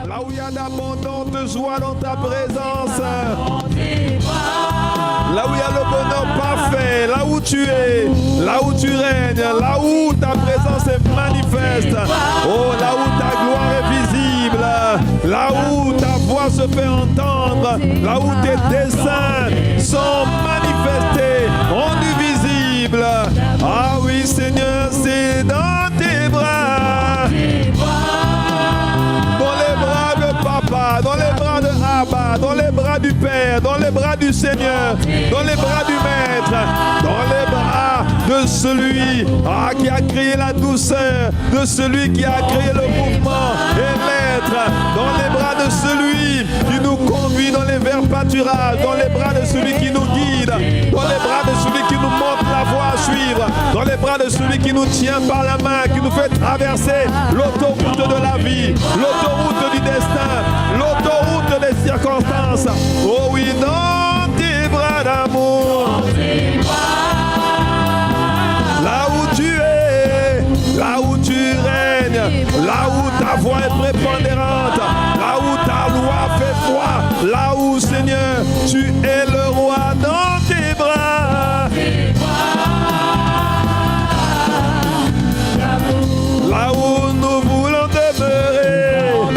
là où il y a d'abondantes joies dans ta présence, là où il y a le bonheur parfait, là où tu es, là où tu règnes, là où ta présence est manifeste, oh, là où ta gloire est visible, là où ta voix se fait entendre, là où tes desseins sont manifestés, rendus visibles. Ah oui, Seigneur, c'est dans tes bras, dans les bras de Papa, dans les bras de Abba, dans les bras du Père, dans les bras du Seigneur, dans les bras du Maître, dans les bras de celui qui a créé la douceur, de celui qui a créé le mouvement et l'être, dans les bras de celui qui nous conduit dans les verts pâturages, dans les bras de celui qui nous guide, dans les bras de celui qui nous montre la voie à suivre, dans les bras de celui qui nous tient par la main, qui nous fait traverser l'autoroute de la vie, l'autoroute du destin, l'autoroute des circonstances. Oh oui, dans tes bras d'amour, là où tu es, là où tu règnes, là où ta voix est prépondérante, là où ta loi fait foi, là où, Seigneur, tu es le roi, dans tes bras, là où nous voulons demeurer,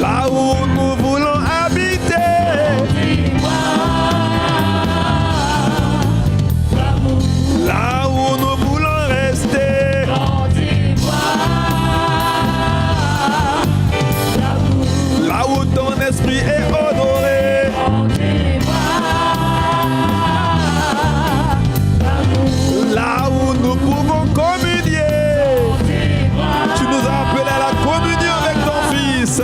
là où nous voulons habiter, là où nous voulons rester, là où ton esprit est honoré, là où nous pouvons communier. Tu nous as appelés à la communion avec ton Fils,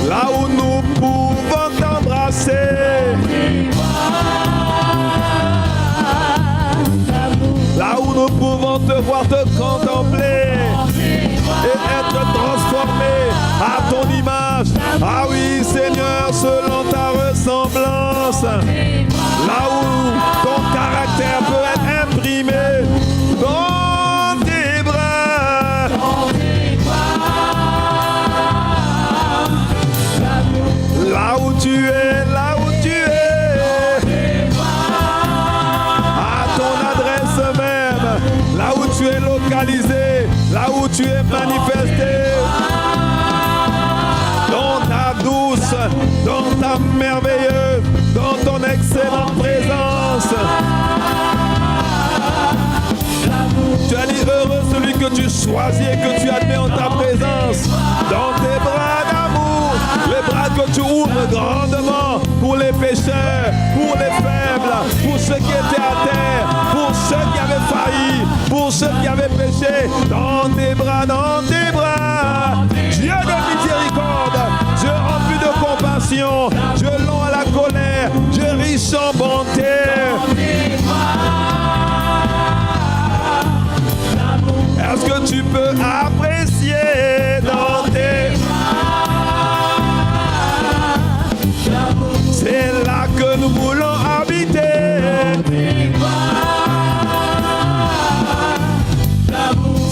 là où nous pouvons t'embrasser, là où nous pouvons te voir, te contempler et être transformés à ton image. Ah oui, Seigneur, selon ta ressemblance, là où ton caractère peut être imprimé dans tes bras, là où tu es, là où tu es, à ton adresse même, là où tu es localisé, là où tu es manifesté, dans ta douce, dans ta merveilleuse, dans ton excellente présence. Tu as dit heureux celui que tu choisis et que tu admets en ta présence, dans tes bras d'amour, les bras que tu ouvres grandement pour les pécheurs, pour les faibles, pour ceux qui étaient à terre, pour ceux qui avaient failli, pour ceux qui avaient péché, dans tes bras, Dieu de miséricorde, Dieu rempli de compassion, Dieu long à la colère, Dieu riche en bonté. Est-ce que tu peux apprécier dans tes bras? C'est là que nous voulons habiter.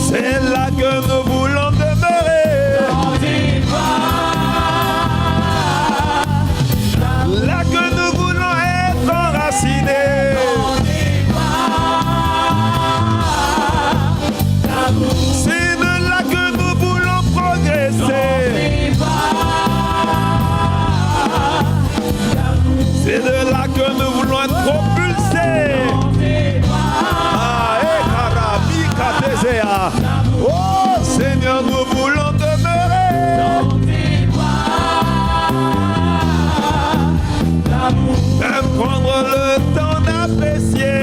C'est là que nous voulons demeurer. Là que nous voulons être enracinés. C'est de là que nous voulons progresser. C'est de là que nous voulons être propulsés. Oh Seigneur, nous voulons demeurer. Même prendre le temps d'apprécier.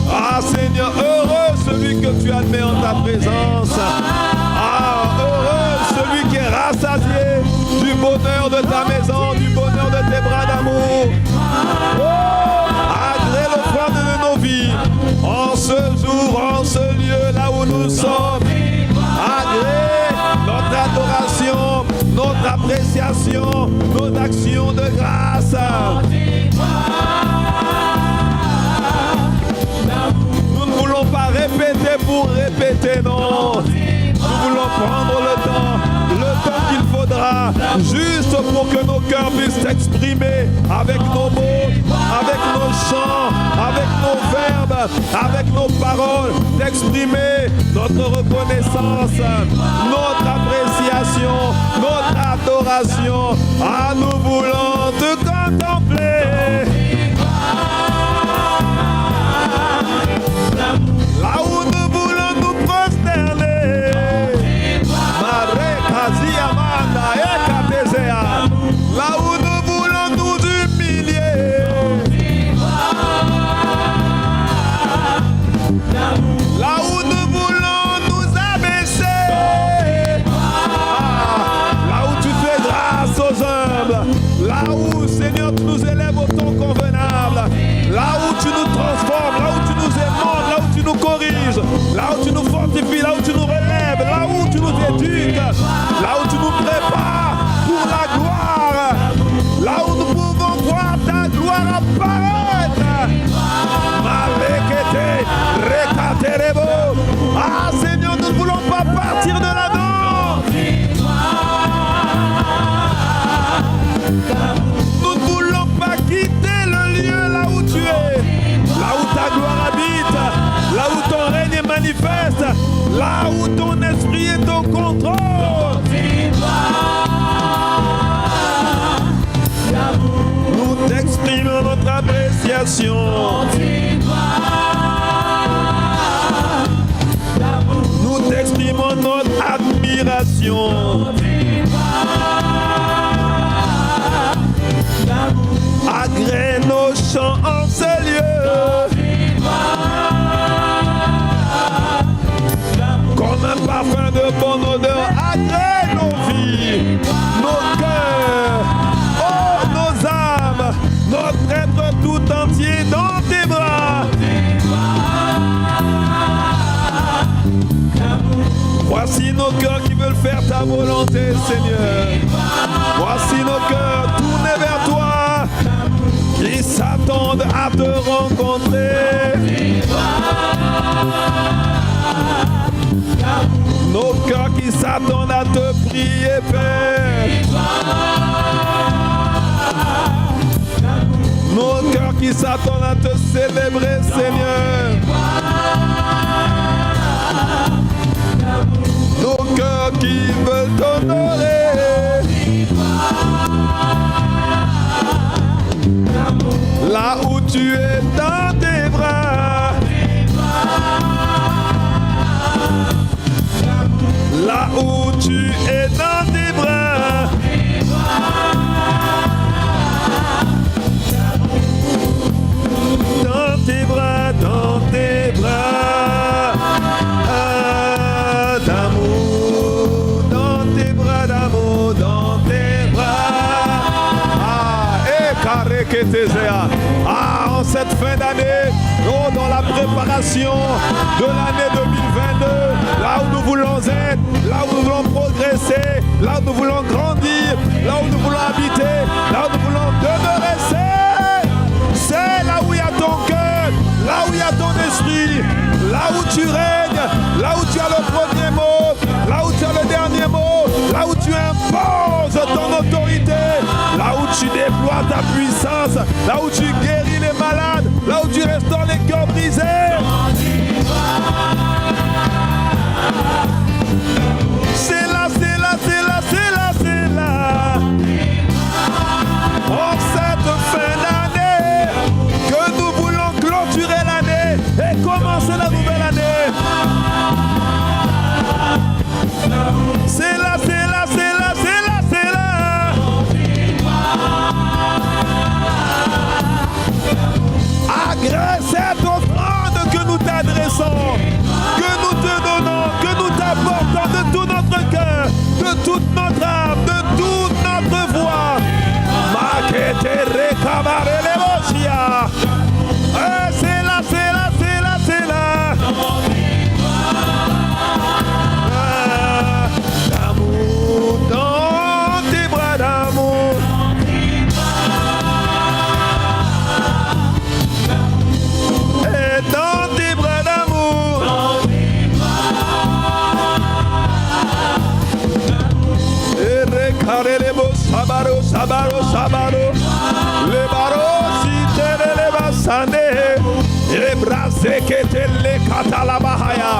Ah Seigneur, heureux celui que tu admets en ta présence. Ah, heureux celui qui est rassasié du bonheur de ta maison, du bonheur de tes bras d'amour. Agrée l'offrande de nos vies, en ce jour, en ce lieu, là où nous sommes. Agrée notre adoration, notre appréciation, nos actions de grâce. répéter pour répéter, non. Nous voulons prendre le temps qu'il faudra, juste pour que nos cœurs puissent s'exprimer avec nos mots, avec nos chants, avec nos verbes, avec nos paroles, d'exprimer notre reconnaissance, notre appréciation, notre adoration. Ah, nous voulons te contempler. Là où nous voulons nous prosterner. Là où nous voulons nous humilier. Là où nous voulons nous abaisser. Là où tu fais grâce aux humbles. Là où, Seigneur, tu nous élèves au temps convenable. Là où tu nous transformes. Là où tu nous émondes. Là où tu nous corriges. Là où tu nous fortifies. Là où tu nous relèves. Là où tu nous éduques. Là où tu nous prépares pour la gloire. Là où nous pouvons voir ta gloire apparaître. Malekete, rekaterebo. Ah Seigneur, nous ne voulons pas partir de là-dedans. Nous ne voulons pas quitter le lieu là où tu es. Là où ta gloire habite. Là où ton règne est manifeste. Là où ton esprit est au contrôle. Nous t'exprimons notre appréciation. Nous t'exprimons notre admiration. Agrée nos chants en ce lieu. Comme un parfum de bonne odeur, agrée nos vies, nos cœurs, oh nos âmes, notre être tout entier dans tes bras. Voici nos cœurs qui veulent faire ta volonté, Seigneur. Voici nos cœurs tournés vers toi, qui s'attendent à te rencontrer. Nos cœurs qui s'attendent à te prier, Père. Nos cœurs qui s'attendent à te célébrer, Seigneur. Nos cœurs qui veulent t'honorer. Là où tu es dans tes bras. Là où tu es dans tes bras. Dans tes bras, dans tes bras. D'amour, dans tes bras d'amour, dans tes bras. En cette fin d'année, dans la préparation de l'année 2022, là où nous voulons être, là où nous voulons progresser, là où nous voulons grandir, là où nous voulons habiter, là où nous voulons demeurer, c'est là où il y a ton cœur, là où il y a ton esprit, là où tu règnes, là où tu as le premier mot, là où tu as le dernier mot, là où tu imposes ton autorité, là où tu déploies ta puissance, là où tu guéris les malades, là où tu restaures les cœurs brisés. C'est là, c'est là, c'est là, c'est là, c'est là. En cette fin d'année, que nous voulons clôturer l'année et commencer la nouvelle année. C'est là, c'est là, c'est là, c'est là, c'est là. Agrée cette offrande que nous t'adressons, que nous te donnons, que nous t'apportons de tout notre cœur, de toute notre âme, de toute notre voix. C'est là, c'est là, c'est là, c'est là. D'amour, dans tes bras d'amour. Et dans tes bras d'amour. Rabado, les barreaux, si les basandés, et brasé que te les catalabahaya.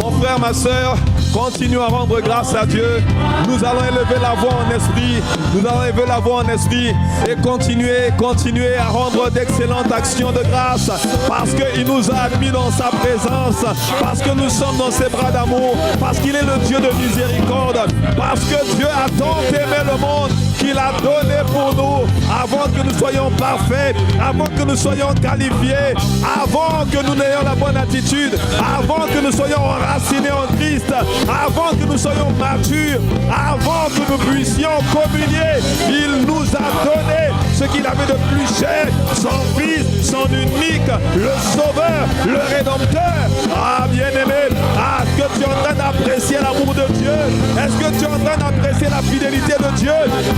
Mon frère, ma soeur, continue à rendre grâce à Dieu. Nous allons élever la voix en esprit. Nous allons élever la voix en esprit et continuer à rendre d'excellentes actions de grâce parce qu'il nous a admis dans sa présence, parce que nous sommes dans ses bras d'amour, parce qu'il est le Dieu de miséricorde, parce que Dieu a tant aimé le monde qu'il a donné pour nous avant que nous soyons parfaits, avant que nous soyons qualifiés, avant que nous n'ayons la bonne attitude, avant que nous soyons enracinés en Christ, avant que nous soyons matures, avant que nous puissions communier. Il nous a donné ce qu'il avait de plus cher, son Fils, son unique, le Sauveur, le Rédempteur. Ah, bien-aimé, est-ce que tu es en train d'apprécier l'amour de Dieu? Est-ce que tu es en train d'apprécier la fidélité de Dieu?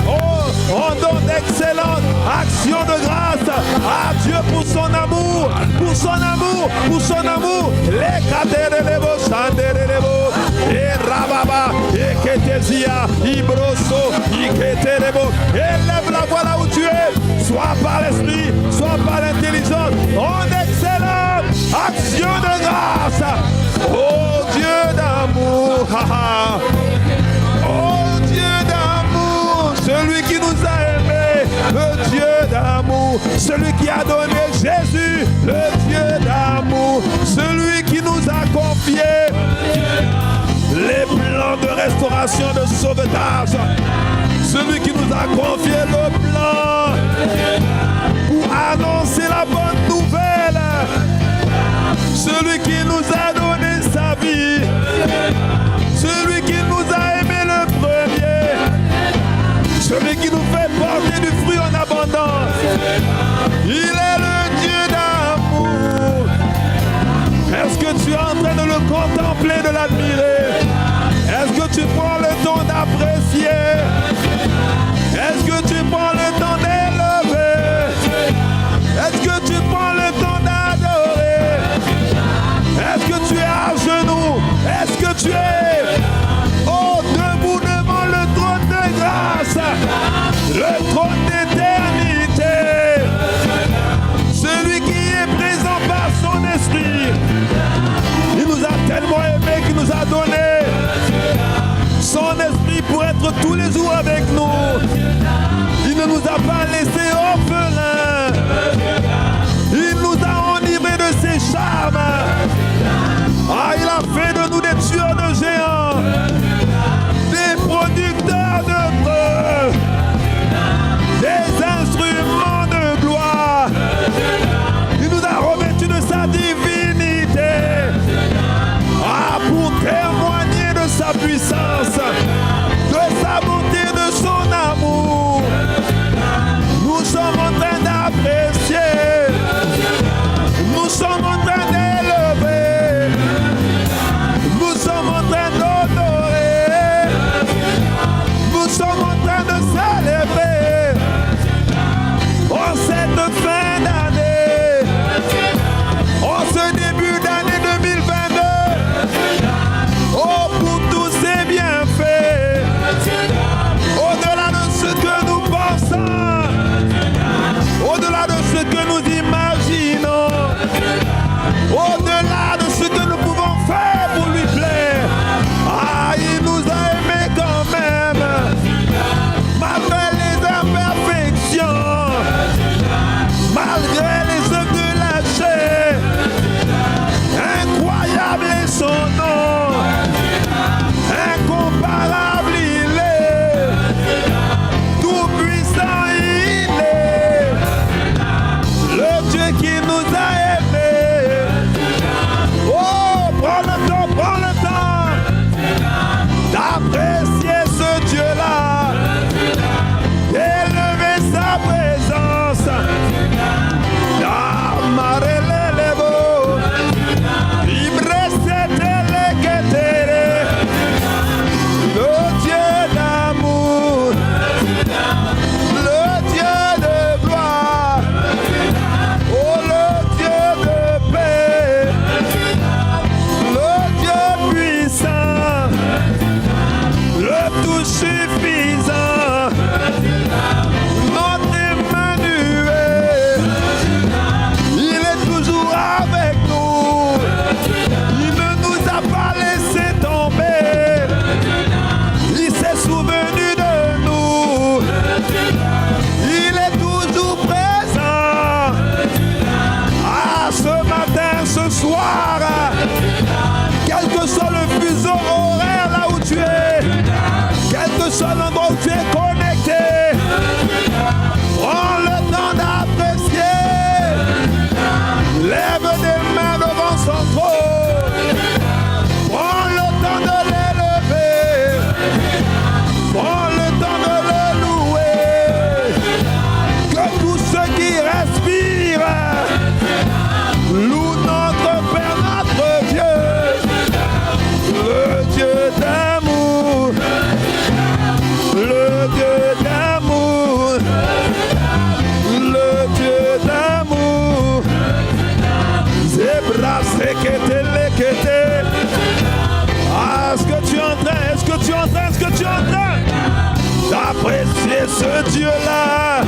Oh, rendons d'excellentes actions de grâce à Dieu pour son amour, pour son amour, pour son amour. Les caterelebo, sanderelebo, et rababa, et ketesia, ibroso, iketerebo. Élève la voix là où tu es, soit par l'esprit, soit par l'intelligence. En excellente action de grâce. Oh Dieu d'amour, oh Dieu d'amour, celui qui nous a aimés, le Dieu d'amour, celui qui a donné Jésus, le Dieu d'amour, celui qui nous a confié les plans de restauration, de sauvetage, celui qui nous a confié le plan pour annoncer la bonne nouvelle, celui qui nous a donné sa vie, celui qui nous a aimé le premier, celui qui nous fait porter du fruit en abondance. Il est le Dieu d'amour. Est-ce que tu es en train de le contempler, de l'admirer? Est-ce que tu prends le temps d'apprécier? Est-ce que tu prends le temps d'élever? Est-ce que tu prends le temps d'adorer? Est-ce que tu es à genoux? Est-ce que tu es debout devant le trône de grâce, le trône d'éternité, celui qui est présent par son esprit? Il nous a tellement aimés qu'il nous a donné son esprit pour être tous les jours avec nous. Il ne nous a pas laissés orphelins. Il nous a enivrés de ses charmes. Ah, il a fait de nous des tueurs de géants, des producteurs de feu, des instruments de gloire. Il nous a revêtus de sa divinité. Ah, pour témoigner de sa puissance, de sa bonté, de son amour. Nous sommes en train d'apprécier. Nous sommes en train d'élever. Nous sommes en train d'honorer. Nous sommes en train de célébrer. En cette fin d'année, en ce début d'année 2022, oh, pour tous ces bienfaits, au-delà de ce que nous pensons, au-delà de ce que nous imaginons, au-delà de ce que nous pouvons faire pour lui plaire. Ah, il nous a aimés quand même, malgré les imperfections, malgré les œuvres de la chair. Incroyable est son nom, incomparable il est, tout puissant il est, le Dieu qui Ah, est-ce que tu es en train d'apprécier ce Dieu-là,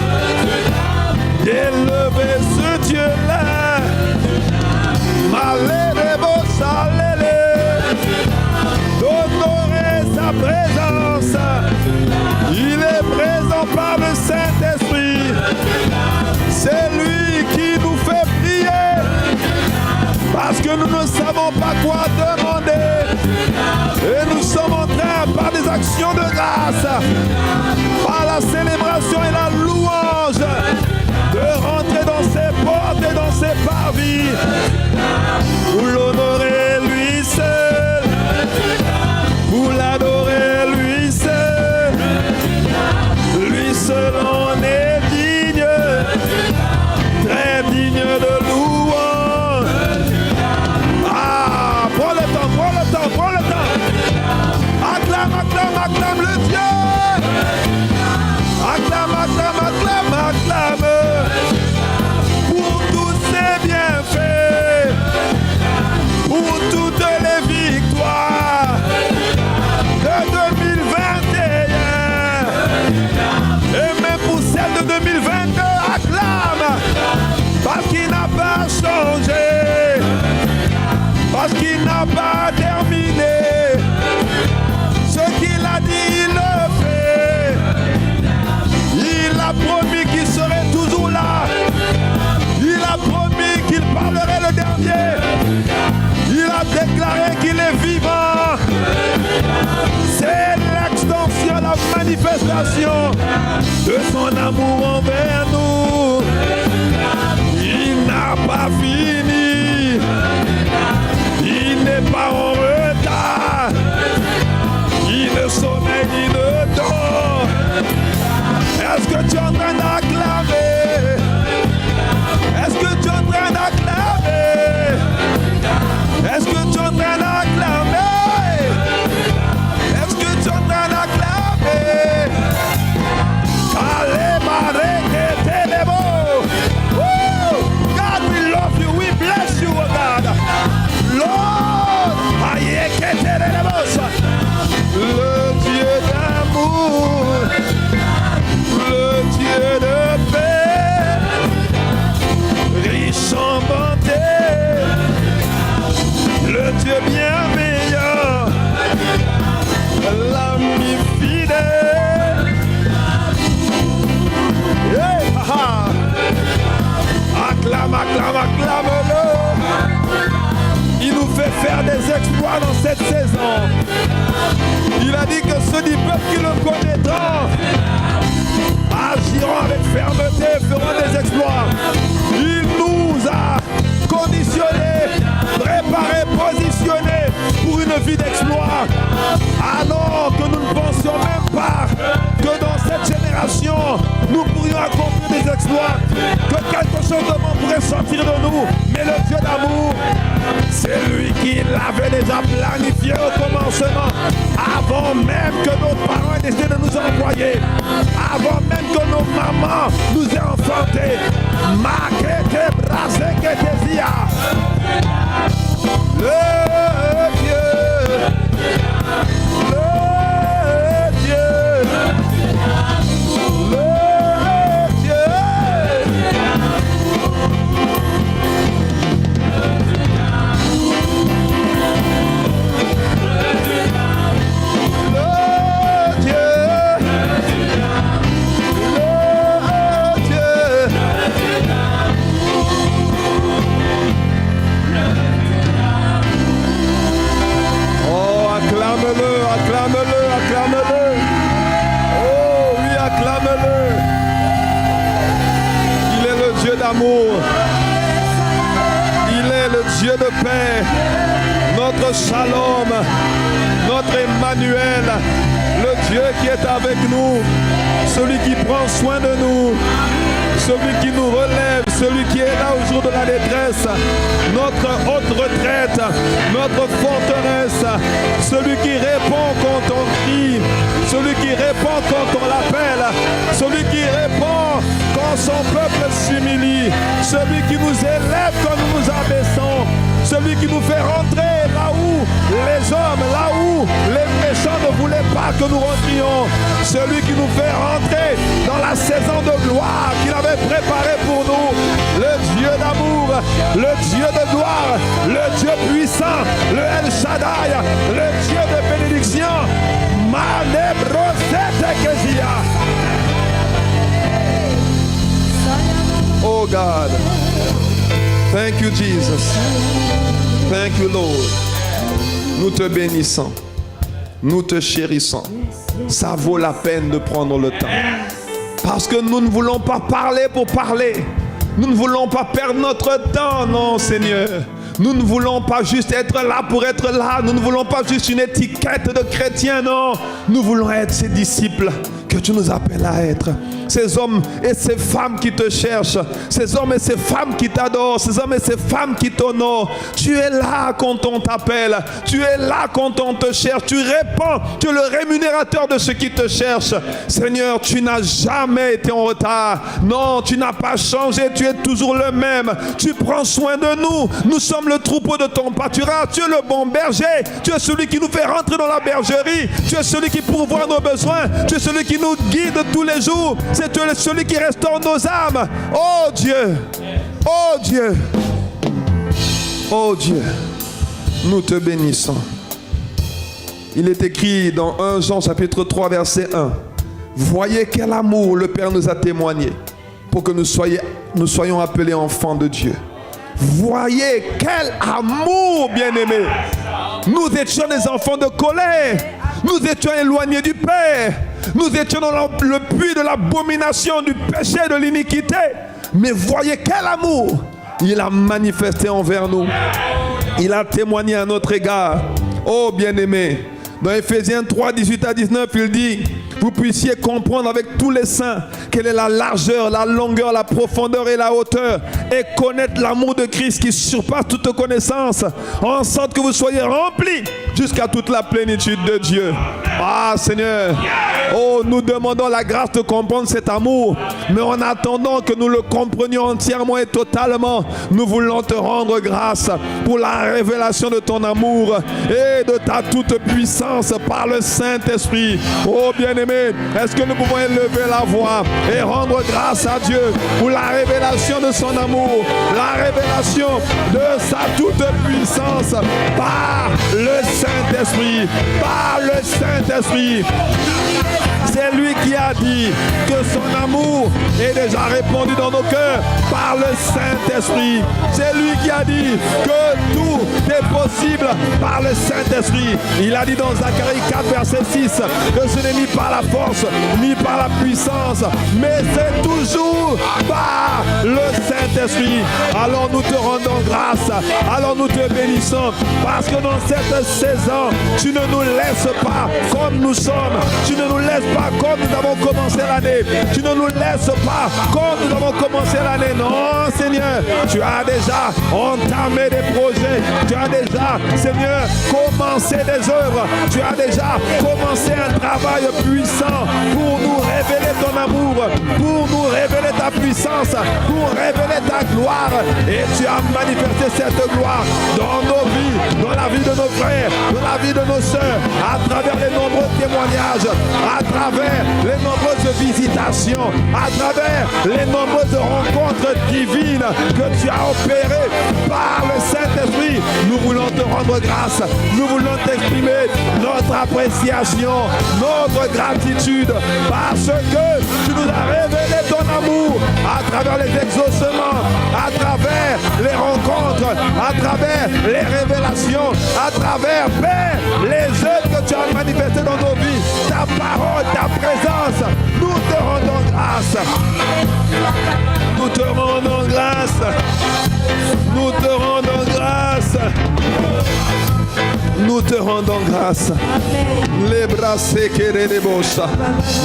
d'élever ce Dieu-là, d'honorer sa présence. Il est présent par le Saint-Esprit. C'est lui qui nous fait prier parce que nous ne savons pas quoi demander. Et nous sommes en train, par des actions de grâce, par la célébration et la louange, de rentrer dans ses portes et dans ses parvis pour l'honorer lui seul, pour l'adorer lui seul. Lui seul en est digne, très digne de louange. Ah, prends le temps. Acclame le Dieu. Acclame. Pour tous ses bienfaits, pour toutes les victoires de 2021 et même pour celle de 2022. Acclame, parce qu'il n'a pas changé, parce qu'il n'a pas terminé. Ce qu'il a dit, il le fait. Il a promis qu'il serait toujours là. Il a promis qu'il parlerait le dernier. Il a déclaré qu'il est vivant. C'est l'extension, la manifestation de son amour envers nous. Il n'a pas fini. Il n'est pas en retard. Il ne sommeille ni ne dort. Est-ce que tu es en train d'acclamer? Est-ce que tu es en train d'acclamer? Est-ce que tu es en train d'acclamer? Est-ce que tu es en train d'acclamer? God, we love you. We bless you, oh God. Lord, le Dieu d'amour, le Dieu de paix, riche en bonté, le Dieu bienveillant, l'ami fidèle. Hey, acclame-le. Il nous fait faire des exploits dans cette saison. Il a dit que ceux du peuple qui le connaîtront agiront avec fermeté, feront des exploits. Il nous a conditionnés, préparés, positionnés pour une vie d'exploit. Alors que nous ne pensions même pas que dans cette génération, nous pourrions accomplir des exploits, que quelque chose de bon pourrait sortir de nous. Mais le Dieu d'amour, c'est lui qui l'avait déjà planifié au commencement, avant même que nos parents aient décidé de nous envoyer, avant même que nos mamans nous aient enfantés. Makete braseketezia. Le Dieu, le Dieu, le Dieu. Acclame-le. Oh oui, acclame-le. Il est le Dieu d'amour. Il est le Dieu de paix. Notre Shalom, notre Emmanuel, le Dieu qui est avec nous, celui qui prend soin de nous, celui qui nous relève, celui qui est là au jour de la détresse, notre haute retraite, notre forteresse, celui qui répond quand on crie, celui qui répond quand on l'appelle, celui qui répond quand son peuple s'humilie, celui qui nous élève quand nous nous abaissons, celui celui qui nous fait rentrer là où les hommes, là où les méchants ne voulaient pas que nous rentrions. Celui qui nous fait rentrer dans la saison de gloire qu'il avait préparée pour nous. Le Dieu d'amour, le Dieu de gloire, le Dieu puissant, le El Shaddai, le Dieu de bénédiction. Oh God. Thank you, Jesus. Thank you, Lord. Nous te bénissons. Nous te chérissons. Ça vaut la peine de prendre le temps. Parce que nous ne voulons pas parler pour parler. Nous ne voulons pas perdre notre temps, non, Seigneur. Nous ne voulons pas juste être là pour être là. Nous ne voulons pas juste une étiquette de chrétien, non. Nous voulons être ces disciples que tu nous appelles à être. Ces hommes et ces femmes qui te cherchent. Ces hommes et ces femmes qui t'adorent. Ces hommes et ces femmes qui t'honorent. Tu es là quand on t'appelle. Tu es là quand on te cherche. Tu réponds. Tu es le rémunérateur de ceux qui te cherchent. Seigneur, tu n'as jamais été en retard. Non, tu n'as pas changé. Tu es toujours le même. Tu prends soin de nous. Nous sommes le troupeau de ton pâturage. Tu es le bon berger. Tu es celui qui nous fait rentrer dans la bergerie. Tu es celui qui pourvoit nos besoins. Tu es celui qui nous guide tous les jours. C'est celui qui restaure nos âmes. Oh Dieu. Oh Dieu. Oh Dieu. Nous te bénissons. Il est écrit dans 1 Jean chapitre 3 verset 1. Voyez quel amour le Père nous a témoigné pour que nous soyons appelés enfants de Dieu. Voyez quel amour, bien-aimés. Nous étions des enfants de colère. Nous étions éloignés du Père. Nous étions dans le puits de l'abomination, du péché, de l'iniquité. Mais voyez quel amour il a manifesté envers nous. Il a témoigné à notre égard. Oh bien-aimés, dans Éphésiens 3, 18 à 19, il dit: vous puissiez comprendre avec tous les saints quelle est la largeur, la longueur, la profondeur et la hauteur, et connaître l'amour de Christ qui surpasse toute connaissance, en sorte que vous soyez remplis jusqu'à toute la plénitude de Dieu. Ah Seigneur, oh nous demandons la grâce de comprendre cet amour, mais en attendant que nous le comprenions entièrement et totalement, nous voulons te rendre grâce pour la révélation de ton amour et de ta toute puissance par le Saint-Esprit. Oh bien-aimé, est-ce que nous pouvons élever la voix et rendre grâce à Dieu pour la révélation de son amour, la révélation de sa toute puissance par le Saint-Esprit, par le Saint-Esprit. C'est lui qui a dit que son amour est déjà répandu dans nos cœurs par le Saint-Esprit. C'est lui qui a dit que tout est possible par le Saint-Esprit. Il a dit dans Zacharie 4, verset 6, que ce n'est ni par la force, ni par la puissance, mais c'est toujours par le Saint-Esprit. Alors nous te rendons grâce, alors nous te bénissons, parce que dans cette saison, tu ne nous laisses pas comme nous sommes. Tu ne nous laisses pas comme nous avons commencé l'année. Tu ne nous laisses pas comme nous avons commencé l'année. Non, Seigneur, tu as déjà entamé des projets. Tu as déjà, Seigneur, commencé des œuvres. Tu as déjà commencé un travail puissant pour nous révéler ton amour, pour nous révéler ta puissance, pour révéler ta gloire. Et tu as manifesté cette gloire dans nos vies, dans la vie de nos frères, dans la vie de nos sœurs, à travers les nombreux témoignages, à travers les nombreuses visitations, à travers les nombreuses rencontres divines que tu as opérées par le Saint-Esprit. Nous voulons te rendre grâce, nous voulons t'exprimer notre appréciation, notre gratitude, parce que tu nous as révélé ton amour à travers les exaucements, à travers les rencontres, à travers les révélations, à travers, Père, les œuvres que tu as manifestées dans nos vies, ta parole, ta présence. Nous te rendons grâce. Nous te rendons grâce. Nous te rendons grâce. Nous Nous te rendons grâce. Les bras séqués des bosses.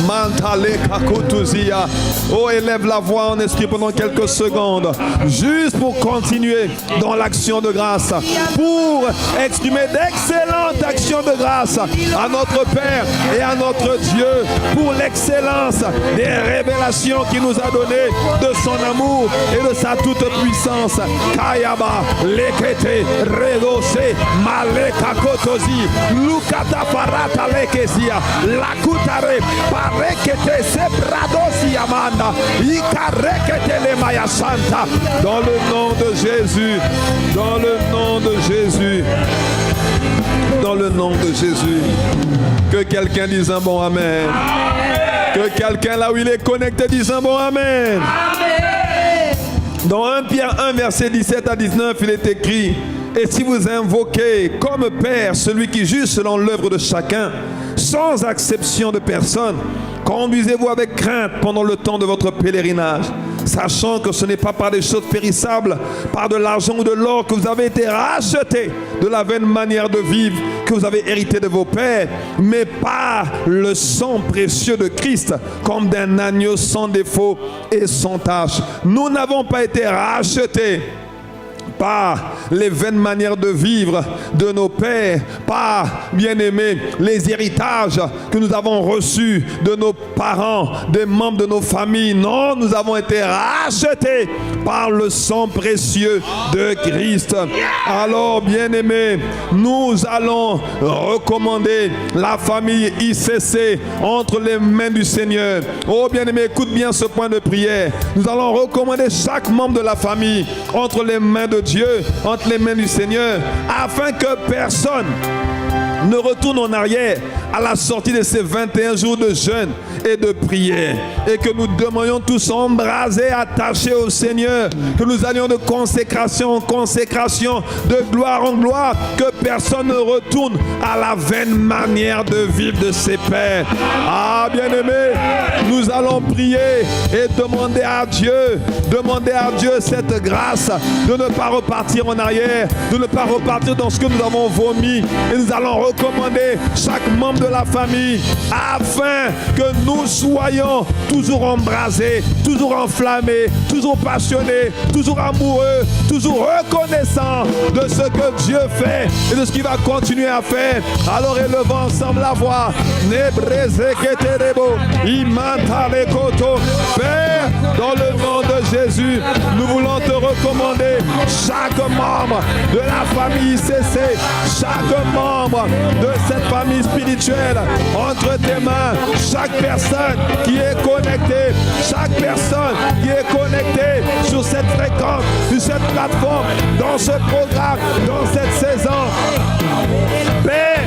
Mantale kakutuzia. Oh, élève la voix en esprit pendant quelques secondes. Juste pour continuer dans l'action de grâce. Pour exprimer d'excellentes actions de grâce à notre Père et à notre Dieu. Pour l'excellence des révélations qu'il nous a données de son amour et de sa toute puissance. Kayaba, lekete, redose, maleka kotozi, lukata parata lekesia, lakutare, parekete, sebradosi amanda, ikarekete le maya santa. Dans le nom de Jésus, dans le nom de Jésus, dans le nom de Jésus. Que quelqu'un dise un bon amen. Que quelqu'un là où il est connecté dise un bon amen. Dans 1 Pierre 1, verset 17 à 19, il est écrit: et si vous invoquez comme Père celui qui juge selon l'œuvre de chacun, sans acception de personne, conduisez-vous avec crainte pendant le temps de votre pèlerinage, sachant que ce n'est pas par des choses périssables, par de l'argent ou de l'or que vous avez été rachetés de la vaine manière de vivre que vous avez hérité de vos pères, mais par le sang précieux de Christ, comme d'un agneau sans défaut et sans tache. Nous n'avons pas été rachetés par les vaines manières de vivre de nos pères, par, bien-aimés, les héritages que nous avons reçus de nos parents, des membres de nos familles. Non, nous avons été rachetés par le sang précieux de Christ. Alors, bien-aimés, nous allons recommander la famille ICC entre les mains du Seigneur. Oh, bien-aimés, écoute bien ce point de prière. Nous allons recommander chaque membre de la famille entre les mains de Dieu, entre les mains du Seigneur, afin que personne ne retourne en arrière à la sortie de ces 21 jours de jeûne et de prière, et que nous demandions tous embrasés, attachés au Seigneur, que nous allions de consécration en consécration, de gloire en gloire, que personne ne retourne à la vaine manière de vivre de ses pères. Ah, bien-aimés, nous allons prier et demander à Dieu cette grâce de ne pas repartir en arrière, de ne pas repartir dans ce que nous avons vomi, et nous allons recommander chaque membre de la famille afin que nous soyons toujours embrasés, toujours enflammés, toujours passionnés, toujours amoureux, toujours reconnaissants de ce que Dieu fait et de ce qu'il va continuer à faire. Alors élevons ensemble la voix. Père, dans le nom de Jésus, nous voulons te recommander chaque membre de la famille ICC, chaque membre de cette famille spirituelle entre tes mains, chaque personne qui est connectée, chaque personne qui est connectée sur cette fréquence, sur cette plateforme, dans ce programme, dans cette saison. Père,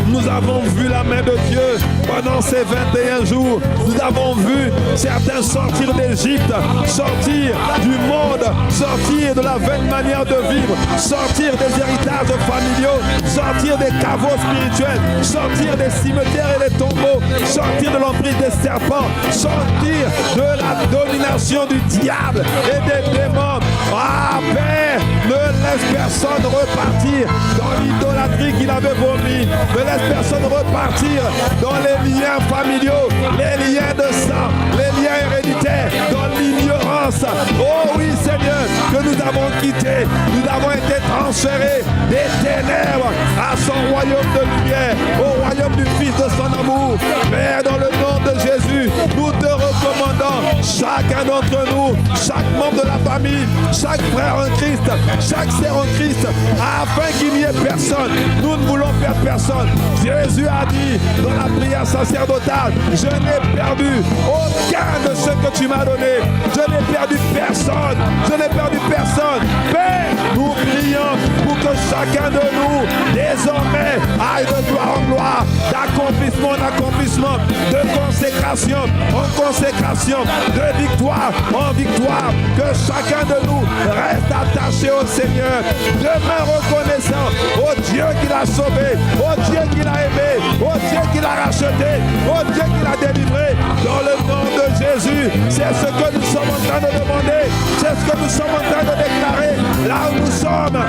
nous avons vu la main de Dieu pendant ces 21 jours. Nous avons vu certains sortir d'Égypte, sortir du monde, sortir de la vaine manière de vivre, sortir des héritages familiaux, sortir des caveaux spirituels, sortir des cimetières et des tombeaux, sortir de l'emprise des serpents, sortir de la domination du diable et des démons. Ah, Père, ne laisse personne repartir dans l'idolâtrie qu'il avait vomi. Ne laisse personne repartir dans les liens familiaux, les liens de sang, les liens héréditaires, dans l'ignorance. Oh oui, Seigneur, que nous avons quitté. Nous avons été transférés des ténèbres à son royaume de lumière, au royaume du Fils de son amour. Père, dans le nom de Jésus, nous te recommandons, chacun d'entre nous, chaque membre de la famille, chaque frère en Christ, chaque sœur en Christ, afin qu'il n'y ait personne. Nous ne voulons perdre personne. Jésus a dit dans la prière sacerdotale: je n'ai perdu aucun de ce que tu m'as donné. Je n'ai perdu personne. Je n'ai perdu personne. Père, nous prions pour que chacun de nous, désormais, aille de gloire en gloire, d'accomplissement en accomplissement, de consécration en consécration, de victoire en victoire. Que chacun de nous reste attaché au Seigneur, demeure reconnaissant au Dieu qui l'a sauvé, au Dieu qui l'a aimé, au Dieu qui l'a racheté, au Dieu qui l'a délivré. Dans le nom de Jésus, c'est ce que nous sommes en train de demander, c'est ce que nous sommes en train de déclarer là où nous sommes.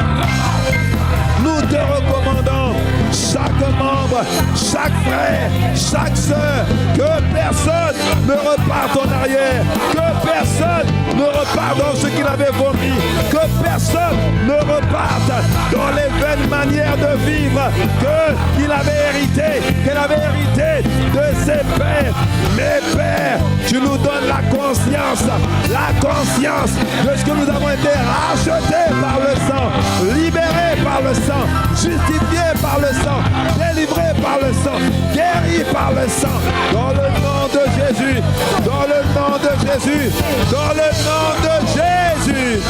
Nous te recommandons chaque membre, chaque frère, chaque sœur, que personne ne reparte en arrière, que personne ne reparte dans ce qu'il avait vomi, que personne ne reparte dans les vaines manières de vivre qu'il avait hérité, qu'elle avait hérité de ses pères. Mais Père, tu nous donnes la conscience de ce que nous avons été rachetés par le sang, libérés par le sang, justifiés par le sang, délivrés par le sang, guéris par le sang. Dans le nom de Jésus, dans le nom de Jésus, dans le nom de Jésus.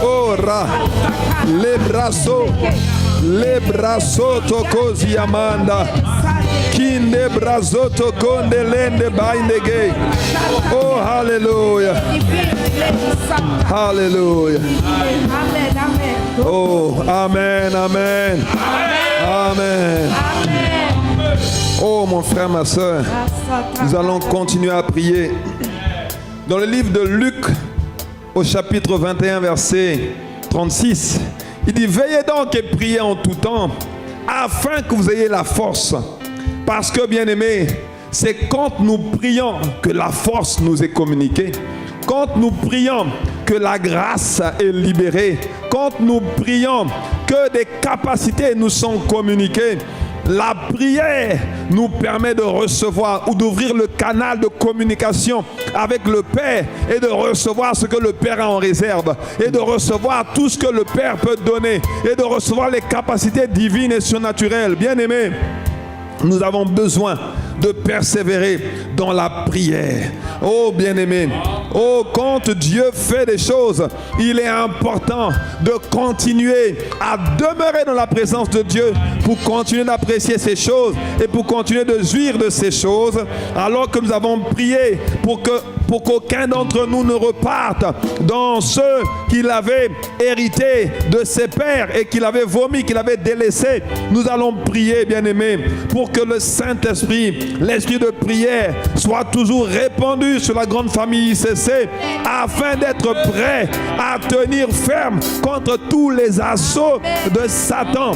Ora, les brazos tokozi amanda, kinde brazoto konde lende baindege. Oh, hallelujah. Hallelujah. Oh, amen, amen. Amen. Oh, mon frère, ma soeur, nous allons continuer à prier. Dans le livre de Luc, au chapitre 21, verset 36, il dit: veillez donc et priez en tout temps, afin que vous ayez la force. Parce que, bien-aimés, c'est quand nous prions que la force nous est communiquée. Quand nous prions que la grâce est libérée. Quand nous prions que des capacités nous sont communiquées. La prière nous permet de recevoir ou d'ouvrir le canal de communication avec le Père et de recevoir ce que le Père a en réserve et de recevoir tout ce que le Père peut donner et de recevoir les capacités divines et surnaturelles. Bien-aimés, nous avons besoin de persévérer dans la prière. Oh bien-aimé, oh quand Dieu fait des choses, il est important de continuer à demeurer dans la présence de Dieu pour continuer d'apprécier ces choses et pour continuer de jouir de ces choses, alors que nous avons prié pour qu'aucun d'entre nous ne reparte dans ce qu'il avait hérité de ses pères et qu'il avait vomi, qu'il avait délaissé. Nous allons prier, bien-aimés, pour que le Saint-Esprit, l'esprit de prière, soit toujours répandu sur la grande famille ICC, afin d'être prêt à tenir ferme contre tous les assauts de Satan.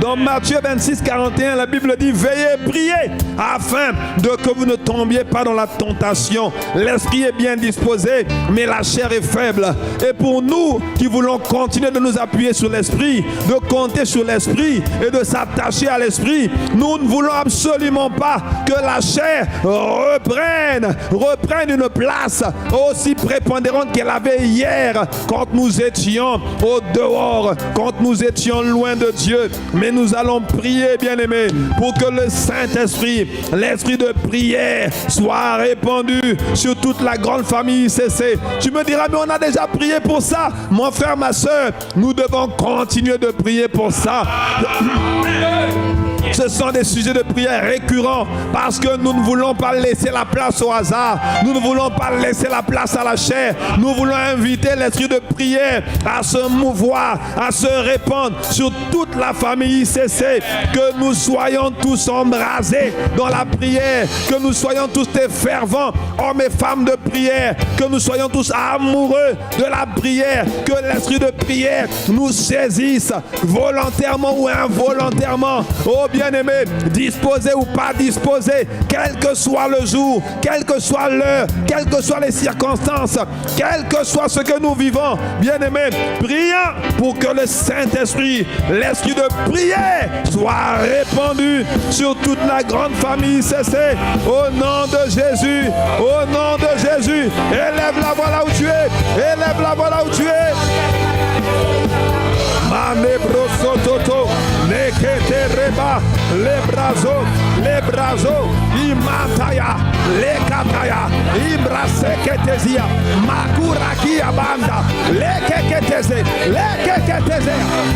Dans Matthieu 26, 41, la Bible dit: veillez, priez, afin que vous ne tombiez pas dans la tentation. L'esprit est bien disposé, mais la chair est faible. Et pour nous qui voulons continuer de nous appuyer sur l'esprit, de compter sur l'esprit et de s'attacher à l'esprit, nous ne voulons absolument pas que la chair reprenne une place aussi prépondérante qu'elle avait hier, quand nous étions au dehors, quand nous étions loin de Dieu. Mais nous allons prier, bien-aimés, pour que le Saint-Esprit, l'esprit de prière, soit répandu sur toute la grande famille ICC. Tu me diras: mais on a déjà prié pour ça. Mon frère, ma soeur, nous devons continuer de prier pour ça. Ce sont des sujets de prière récurrents parce que nous ne voulons pas laisser la place au hasard. Nous ne voulons pas laisser la place à la chair. Nous voulons inviter l'esprit de prière à se mouvoir, à se répandre sur toute la famille ICC. Que nous soyons tous embrasés dans la prière. Que nous soyons tous des fervents hommes et femmes de prière. Que nous soyons tous amoureux de la prière. Que l'esprit de prière nous saisisse volontairement ou involontairement. Oh bien-aimés, disposés ou pas disposés, quel que soit le jour, quelle que soit l'heure, quelles que soient les circonstances, quel que soit ce que nous vivons, bien-aimés, prions pour que le Saint-Esprit, l'esprit de prière, soit répandu sur toute la grande famille ICC. Au nom de Jésus, au nom de Jésus, élève la voix là où tu es, élève la voix là où tu es. Manebrosototo, neketereba, lebrazo, imataya, lekataya, ibraseketezia, makurakia banda, lekeketeze,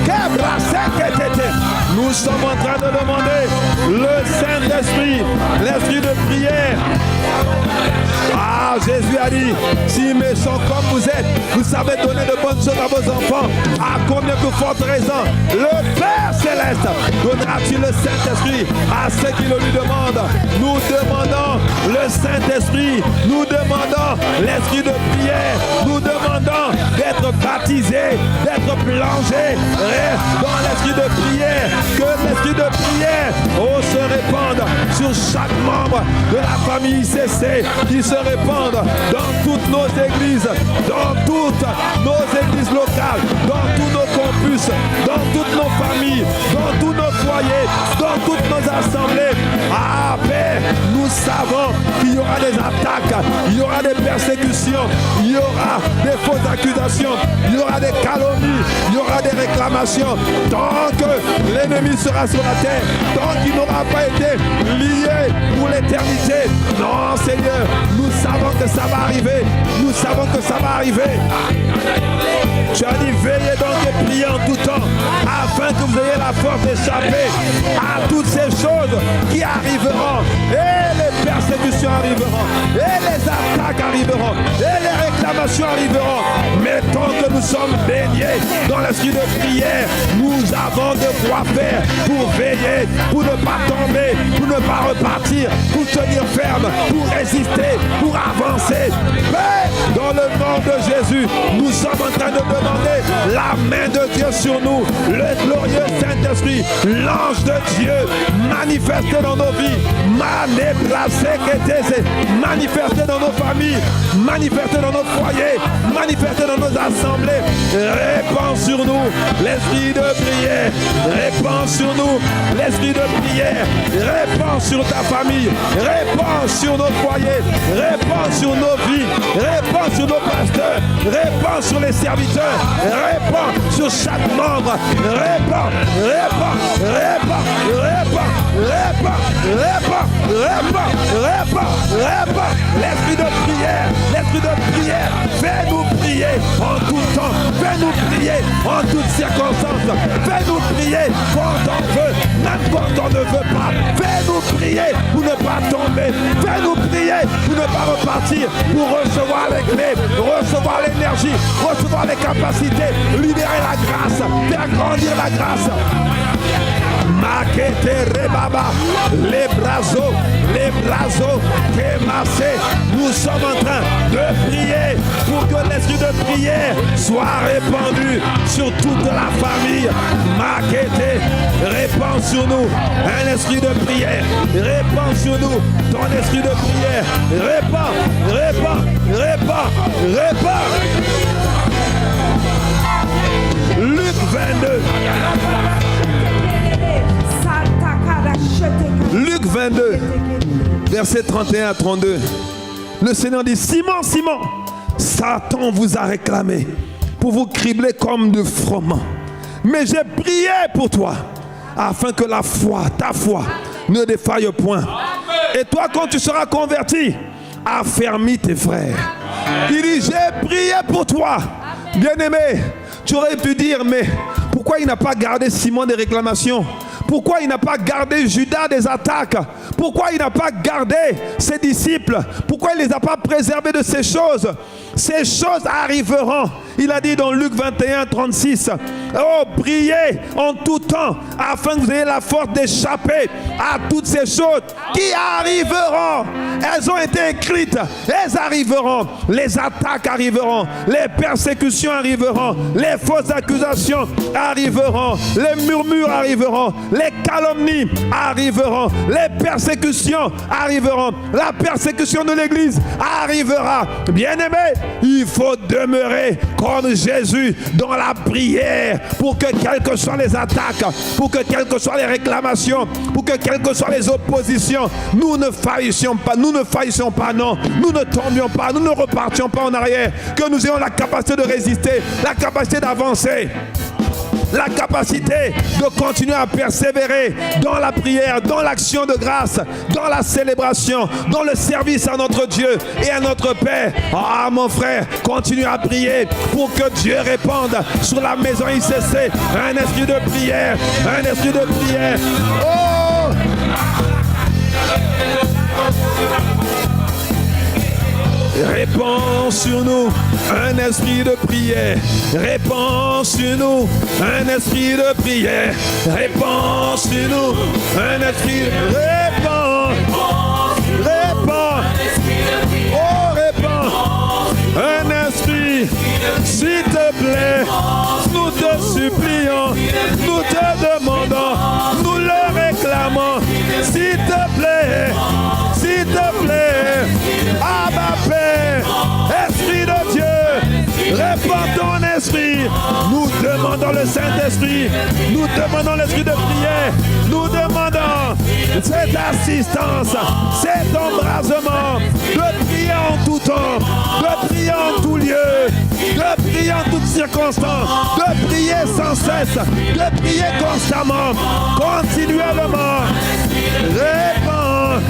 kebraseketete. Nous sommes en train de demander le Saint-Esprit, l'esprit de prière. Ah, Jésus a dit: si méchants comme vous êtes, vous savez donner de bonnes choses à vos enfants, à combien de forte raison le Père Céleste donnera-t-il le Saint-Esprit à ceux qui le lui demandent. Nous demandons le Saint-Esprit, nous demandons l'esprit de prière, nous demandons d'être baptisés, d'être plongés dans de prière, que l'esprit de prière se répande sur chaque membre de la famille ICC, qui se répande dans toutes nos églises, dans toutes nos églises locales, dans tous nos campus, dans toutes nos familles, dans tous nos foyers, dans toutes nos assemblées. Ah Père, nous savons qu'il y aura des attaques, il y aura des persécutions, il y aura des fausses accusations, il y aura des calomnies, il y aura des réclamations. Tant que l'ennemi sera sur la terre, tant qu'il n'aura pas été lié pour l'éternité. Non Seigneur, nous savons que ça va arriver. Nous savons que ça va arriver. Tu as dit veillez donc et priez en tout temps, afin que vous ayez la force d'échapper à toutes ces choses qui arriveront. Et les persécutions arriveront, et les attaques arriveront, et les réclamations arriveront. Mais tant que nous sommes baignés dans l'esprit de prière, nous avons de quoi faire pour veiller, pour ne pas tomber, pour ne pas repartir, pour tenir ferme, pour résister, pour avancer. Mais dans le nom de Jésus, nous sommes en train de demander la main de Dieu sur nous, le glorieux Saint-Esprit, l'ange de Dieu, manifesté dans nos vies, manifesté dans nos familles, manifesté dans nos foyers, manifesté dans nos assemblées. Répands sur nous l'esprit de prière, répands sur nous l'esprit de prière, répands sur ta famille, répands sur nos foyers, répands sur nos vies, répands sur nos pasteurs, répands sur les serviteurs, répands sur chaque membre, répands, répands, répands, répands, répands, répands, répands, répands, répands, l'esprit de prière, fais-nous prier en tout temps, fais-nous prier en toutes circonstances, fais-nous prier quand on veut, même quand on ne veut pas, fais-nous prier pour ne pas tomber, fais-nous prier pour ne pas repartir, pour recevoir les clés, recevoir l'énergie, recevoir les capacités, libérer la grâce, faire grandir la grâce. Makete rebaba, les brazos, kémassé. Nous sommes en train de prier pour que l'esprit de prière soit répandu sur toute la famille. Makete, répands sur nous un esprit de prière, répands sur nous ton esprit de prière, répands. Luc 22. Luc 22, versets 31 à 32. Le Seigneur dit, Simon, Simon, Satan vous a réclamé pour vous cribler comme de froment. Mais j'ai prié pour toi, afin que la foi, ta foi, ne défaille point. Et toi, quand tu seras converti, affermis tes frères. Il dit, j'ai prié pour toi. Bien-aimé, tu aurais pu dire, mais pourquoi il n'a pas gardé Simon des réclamations? Pourquoi il n'a pas gardé Judas des attaques? Pourquoi il n'a pas gardé ses disciples? Pourquoi il ne les a pas préservés de ces choses? Ces choses arriveront. Il a dit dans Luc 21, 36, oh, priez en tout temps afin que vous ayez la force d'échapper à toutes ces choses qui arriveront. Elles ont été écrites, elles arriveront. Les attaques arriveront, les persécutions arriveront, les fausses accusations arriveront, les murmures arriveront, les calomnies arriveront, les persécutions arriveront, la persécution de l'Église arrivera. Bien-aimé, il faut demeurer comme Jésus dans la prière pour que quelles que soient les attaques, pour que quelles que soient les réclamations, pour que quelles que soient les oppositions, nous ne faillissions pas, non, nous ne tombions pas, nous ne repartions pas en arrière, que nous ayons la capacité de résister, la capacité d'avancer, la capacité de continuer à persévérer dans la prière, dans l'action de grâce, dans la célébration, dans le service à notre Dieu et à notre Père. Ah mon frère, continue à prier pour que Dieu répande sur la maison ICC un esprit de prière, un esprit de prière. Oh! Répands sur nous un esprit de prière. Répands sur nous un esprit de prière. Répands sur nous un esprit de... Répands. Oh, répands un esprit. S'il te plaît, nous te te supplions, nous te demandons, nous le réclamons. S'il te plaît, Abba Père, Esprit de Dieu, répands ton esprit. Nous demandons le Saint-Esprit, nous demandons l'esprit de prière, nous demandons cette assistance, cet embrasement, de prier en tout temps, de prier en tout lieu, de prier en toutes circonstances, de prier sans cesse, de prier constamment, continuellement. Répands.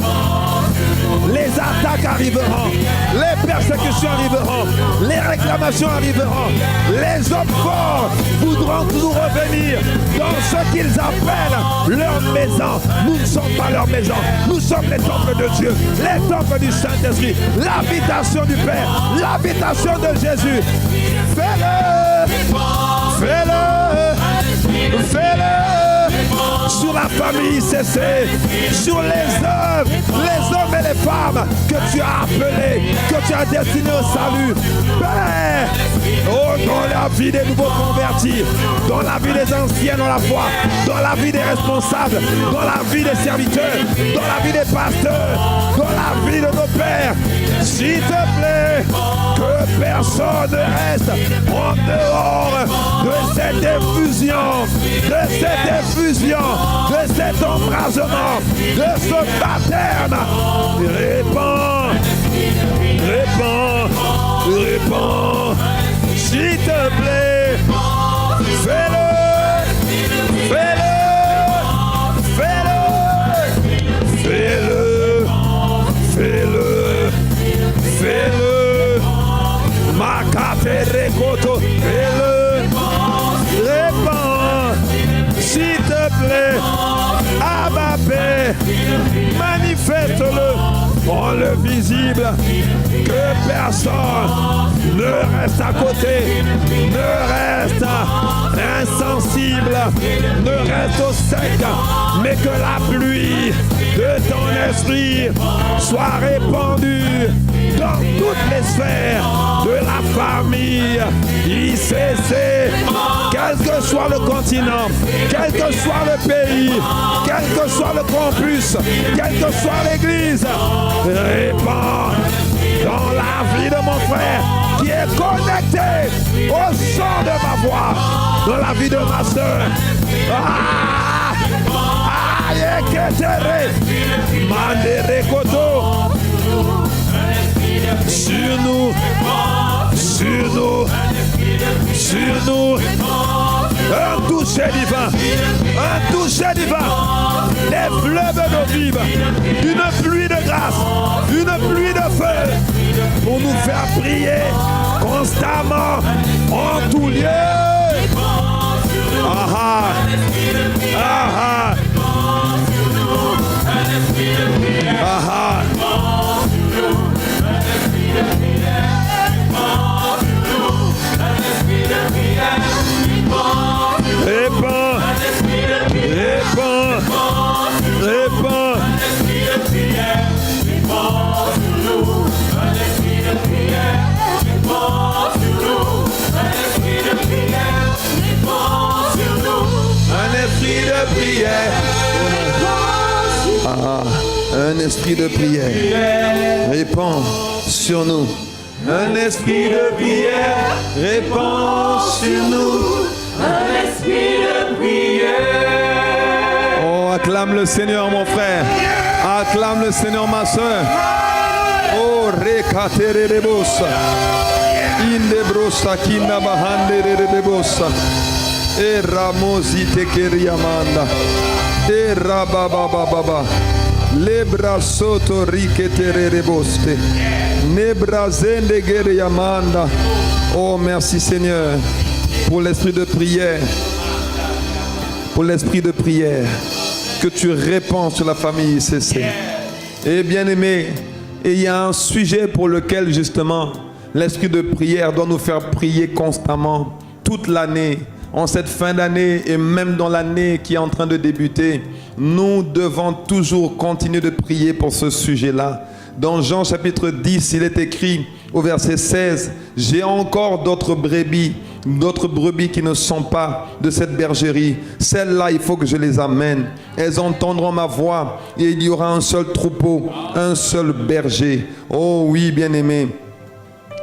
Les attaques arriveront, les persécutions arriveront, les réclamations arriveront. Les hommes forts voudront toujours revenir dans ce qu'ils appellent leur maison. Nous ne sommes pas leur maison, nous sommes les temples de Dieu, les temples du Saint-Esprit, l'habitation du Père, l'habitation de Jésus. Fais-le, fais-le, fais-le. Sur la famille ICC, sur les hommes et les femmes que tu as appelés, que tu as destinés au salut. Père, oh, dans la vie des nouveaux convertis, dans la vie des anciens dans la foi, dans la vie des responsables, dans la vie des serviteurs, dans la vie des pasteurs, dans la vie de nos pères, s'il te plaît, que personne ne reste en dehors de cette effusion, de cet embrasement, de ce baptême. Répands, s'il te plaît, fais-le, Makate Rekoto, fais-le, répands, s'il te plaît, Abba Père, manifeste-le en le visible, que personne ne reste à côté, ne reste insensible, ne reste au sec, mais que la pluie de ton esprit soit répandue dans toutes les sphères de la famille ICC, quel que soit le continent, quel que soit le pays, quel que soit le campus, quelle que soit l'église. Répands dans la vie de mon frère qui est connecté au son de ma voix, dans la vie de ma soeur. Sur nous, un toucher divin, des fleuves d'eau vive, une pluie de grâce, une pluie de feu, pour nous faire prier constamment en tout lieu. Répands. Un esprit de prière. Un esprit de prière. Répands sur nous. Un esprit de prière. Répands sur nous. Un esprit de prière. Oh, acclame le Seigneur, mon frère. Acclame le Seigneur, ma soeur. Oh, rekatere rebosa. Indebrosa kinda bahande rebosa. E ramosi tekeriamanda. E rababababa. Lebra soto riketere reboste. Nebrazende geriamanda. Oh, merci Seigneur. Pour l'esprit de prière, que tu répands sur la famille ICC. Et bien aimé, il y a un sujet pour lequel justement l'esprit de prière doit nous faire prier constamment, toute l'année, en cette fin d'année et même dans l'année qui est en train de débuter. Nous devons toujours continuer de prier pour ce sujet-là. Dans Jean chapitre 10, il est écrit au verset 16, « J'ai encore d'autres brebis d'autres brebis qui ne sont pas de cette bergerie. Celles-là, il faut que je les amène. Elles entendront ma voix et il y aura un seul troupeau, un seul berger. Oh oui, bien-aimé.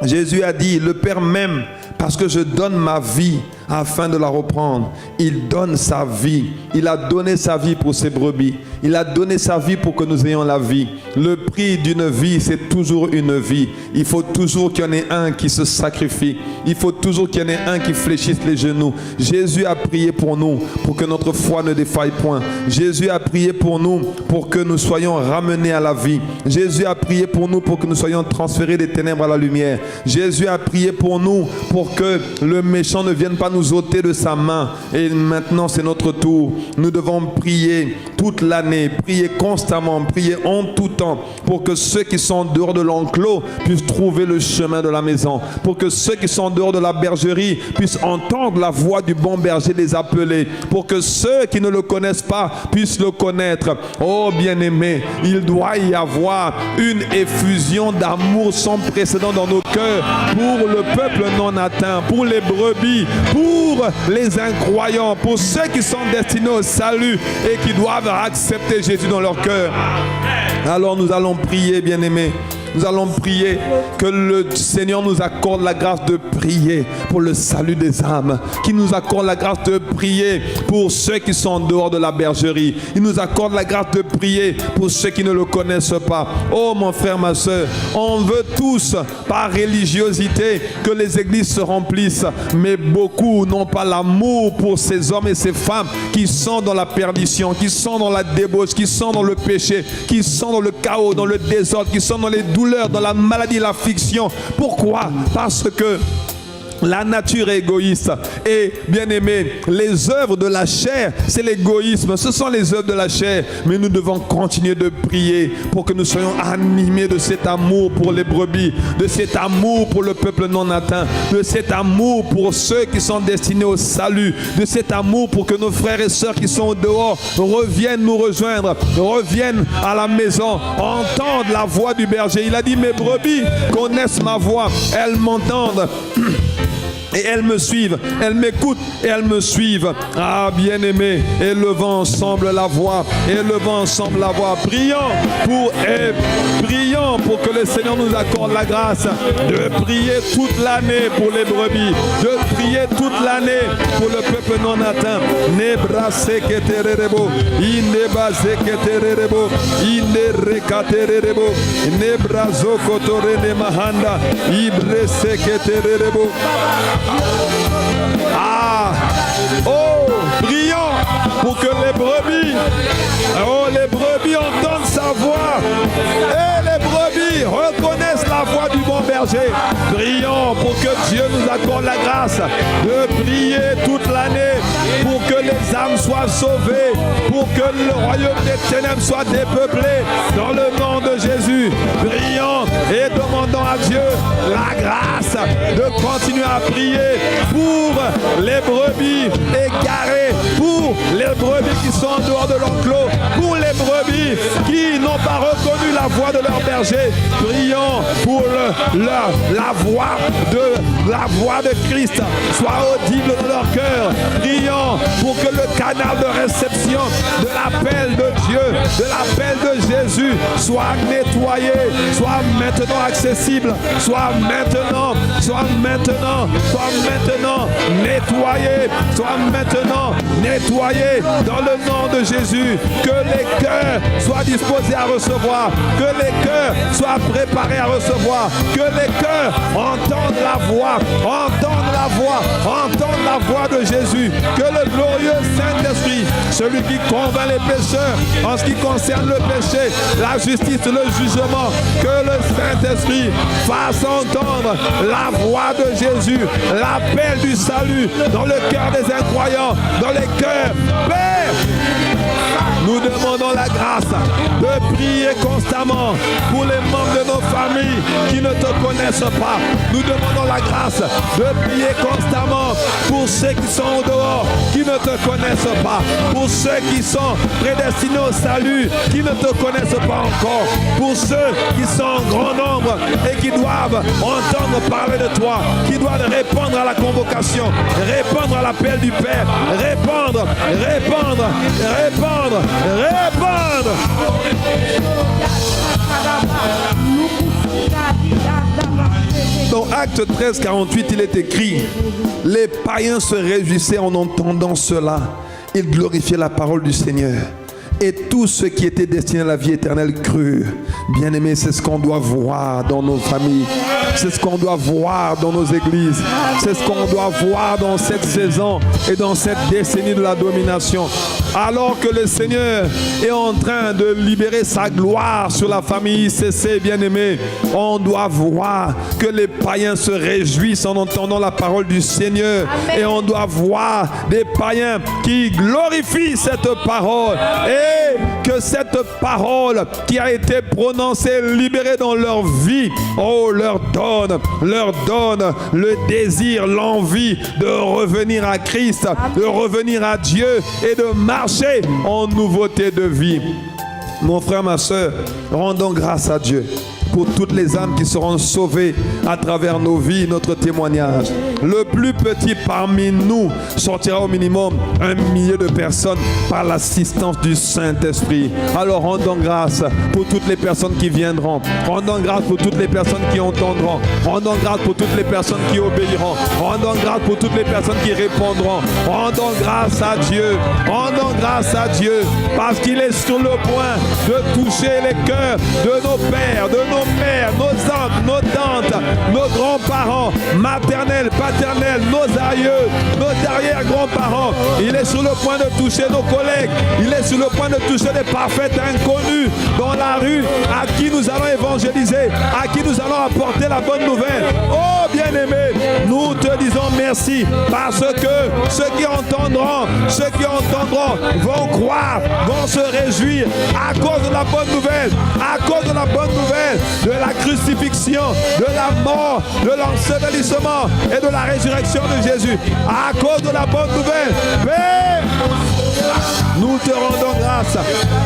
Jésus a dit, le Père m'aime parce que je donne ma vie afin de la reprendre. Il donne sa vie. Il a donné sa vie pour ses brebis. Il a donné sa vie pour que nous ayons la vie. Le prix d'une vie, c'est toujours une vie. Il faut toujours qu'il y en ait un qui se sacrifie. Il faut toujours qu'il y en ait un qui fléchisse les genoux. Jésus a prié pour nous, pour que notre foi ne défaille point. Jésus a prié pour nous, pour que nous soyons ramenés à la vie. Jésus a prié pour nous, pour que nous soyons transférés des ténèbres à la lumière. Jésus a prié pour nous, pour que le méchant ne vienne pas nous ôter de sa main. Et maintenant, c'est notre tour. Nous devons prier toute l'année, prier constamment, prier en tout temps, pour que ceux qui sont dehors de l'enclos puissent trouver le chemin de la maison, pour que ceux qui sont dehors de la bergerie puissent entendre la voix du bon berger les appeler, pour que ceux qui ne le connaissent pas puissent le connaître. Oh bien-aimé, il doit y avoir une effusion d'amour sans précédent dans nos cœurs pour le peuple non atteint, pour les brebis, pour les incroyants, pour ceux qui sont destinés au salut et qui doivent accepter Jésus dans leur cœur. Alors nous allons prier, bien-aimés. Nous allons prier que le Seigneur nous accorde la grâce de prier pour le salut des âmes, qu'il nous accorde la grâce de prier pour ceux qui sont en dehors de la bergerie. Il nous accorde la grâce de prier pour ceux qui ne le connaissent pas. Oh mon frère, ma soeur, on veut tous, par religiosité, que les églises se remplissent, mais beaucoup n'ont pas l'amour pour ces hommes et ces femmes qui sont dans la perdition, qui sont dans la débauche, qui sont dans le péché, qui sont dans le chaos, dans le désordre, qui sont dans les douleurs, dans la maladie, l'affliction. Pourquoi? Parce que la nature est égoïste. Et bien aimé, les œuvres de la chair, c'est l'égoïsme. Ce sont les œuvres de la chair. Mais nous devons continuer de prier pour que nous soyons animés de cet amour pour les brebis, de cet amour pour le peuple non atteint, de cet amour pour ceux qui sont destinés au salut, de cet amour pour que nos frères et sœurs qui sont au dehors reviennent nous rejoindre, reviennent à la maison, entendent la voix du berger. Il a dit, mes brebis connaissent ma voix, elles m'entendent. Et elles me suivent, elles m'écoutent et elles me suivent. Ah, bien-aimés, élevons ensemble la voix, élevons ensemble la voix. Prions pour que le Seigneur nous accorde la grâce de prier toute l'année pour les brebis, de prier toute l'année pour le peuple non atteint. Nebrase ketererebo, inebase ketererebo, inerekatererebo, nebrazo kotorene mahanda, ibrese ketererebo. Ah, oh, prions pour que les brebis entendent sa voix et les brebis reconnaissent la voix du bon berger. Prions pour que Dieu nous accorde la grâce de prier toute l'année pour que les âmes soient sauvées, pour que le royaume des ténèbres soit dépeuplé dans le nom de Jésus. Prions et demandons à Dieu la grâce de continuer à prier pour les brebis égarées, pour les brebis qui sont en dehors de l'enclos, pour les brebis qui n'ont pas reconnu la voix de leur berger. Prions pour la voix de Christ soit audible dans leur cœur. Prions pour que le canal de réception de l'appel de Dieu, de l'appel de Jésus soit nettoyé, soit maintenant accessible, soit maintenant nettoyé, soit maintenant nettoyé dans le nom de Jésus. Que les cœurs soient disposés à recevoir, que les cœurs soient préparés à recevoir, que les cœurs entendent la voix de Jésus. Que le glorieux Saint-Esprit, celui qui convainc les pécheurs en ce qui concerne le péché, la justice, le jugement, que le Saint-Esprit fasse entendre la voix de Jésus, l'appel du salut dans le cœur des incroyants, dans les cœurs. Père, nous Nous demandons la grâce de prier constamment pour les membres de nos familles qui ne te connaissent pas. Nous demandons la grâce de prier constamment pour ceux qui sont au dehors, qui ne te connaissent pas. Pour ceux qui sont prédestinés au salut, qui ne te connaissent pas encore. Pour ceux qui sont en grand nombre et qui doivent entendre parler de toi, qui doivent répondre à la convocation, répondre à l'appel du Père, répondre. Dans Acte 13, 48, il est écrit: les païens se réjouissaient en entendant cela. Ils glorifiaient la parole du Seigneur. Et tous ceux qui étaient destinés à la vie éternelle crurent. Bien-aimés, c'est ce qu'on doit voir dans nos familles. C'est ce qu'on doit voir dans nos églises. C'est ce qu'on doit voir dans cette saison et dans cette décennie de la domination. Alors que le Seigneur est en train de libérer sa gloire sur la famille ICC, bien-aimés, on doit voir que les païens se réjouissent en entendant la parole du Seigneur. Amen. Et on doit voir des païens qui glorifient cette parole. Et que cette parole qui a été prononcée, libérée dans leur vie, leur donne le désir, l'envie de revenir à Christ, de revenir à Dieu et de marcher en nouveauté de vie. Mon frère, ma soeur, rendons grâce à Dieu pour toutes les âmes qui seront sauvées à travers nos vies, notre témoignage. Le plus petit parmi nous sortira au minimum 1 millier de personnes par l'assistance du Saint-Esprit. Alors rendons grâce pour toutes les personnes qui viendront. Rendons grâce pour toutes les personnes qui entendront. Rendons grâce pour toutes les personnes qui obéiront. Rendons grâce pour toutes les personnes qui répondront. Rendons grâce à Dieu. Rendons grâce à Dieu parce qu'il est sur le point de toucher les cœurs de nos pères, de nos mères, nos oncles, nos tantes, nos grands-parents, maternels, paternels, nos aïeux, nos arrière-grands-parents. Il est sur le point de toucher nos collègues. Il est sur le point de toucher des parfaits inconnus dans la rue à qui nous allons évangéliser, à qui nous allons apporter la bonne nouvelle. Oh bien-aimé, nous te disons merci parce que ceux qui entendront vont croire, vont se réjouir à cause de la bonne nouvelle, à cause de la bonne nouvelle de la crucifixion, de la mort, de l'ensevelissement et de la résurrection de Jésus. À cause de la bonne nouvelle, Père, nous te rendons grâce.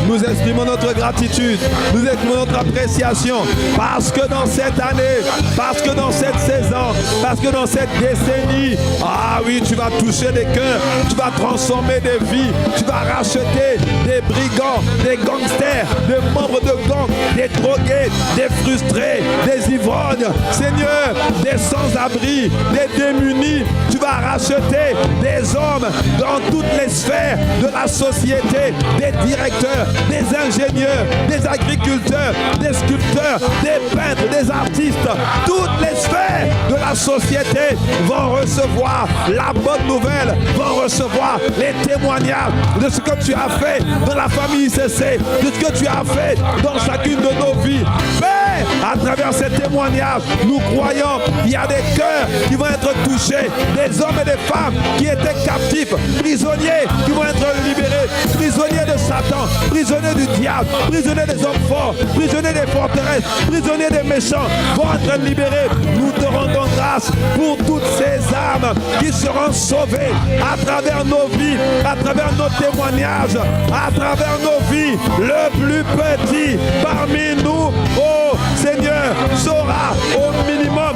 Nous exprimons notre gratitude. Nous exprimons notre appréciation. Parce que dans cette année, parce que dans cette saison, parce que dans cette décennie, ah oui, tu vas toucher des cœurs. Tu vas transformer des vies. Tu vas racheter des brigands, des gangsters, des membres de gangs, des drogués, des frustrés, des ivrognes. Seigneur, des sans-abri, des démunis. Tu vas racheter des hommes dans toutes les sphères de la société, des directeurs, des ingénieurs, des agriculteurs, des sculpteurs, des peintres, des artistes. Toutes les sphères de la société vont recevoir la bonne nouvelle, vont recevoir les témoignages de ce que tu as fait dans la famille ICC, de ce que tu as fait dans chacune de nos vies. Mais à travers ces témoignages, nous croyons qu'il y a des cœurs qui vont être touchés, des hommes et des femmes qui étaient captifs, prisonniers qui vont être libérés, prisonniers de Satan, prisonniers du diable, prisonniers des hommes forts, prisonniers des forteresses, prisonniers des méchants vont être libérés. Nous te rendons grâce pour toutes ces âmes qui seront sauvées à travers nos vies, à travers nos témoignages, à travers nos vies. Le plus petit parmi nous, oh Seigneur, sera au minimum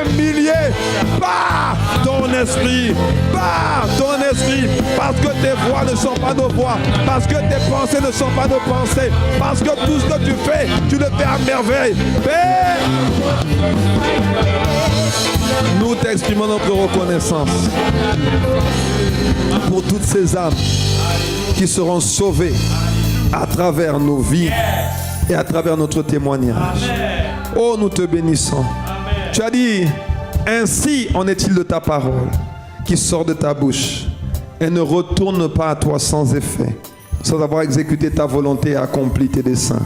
1 millier par ton esprit, parce que tes voix ne sont pas nos voix, parce que tes pensées ne sont pas nos pensées, parce que tout ce que tu fais, tu le fais à merveille. Père, nous t'exprimons notre reconnaissance pour toutes ces âmes qui seront sauvées à travers nos vies et à travers notre témoignage. Oh, nous te bénissons. Tu as dit, ainsi en est-il de ta parole qui sort de ta bouche. Elle ne retourne pas à toi sans effet, sans avoir exécuté ta volonté et accompli tes desseins.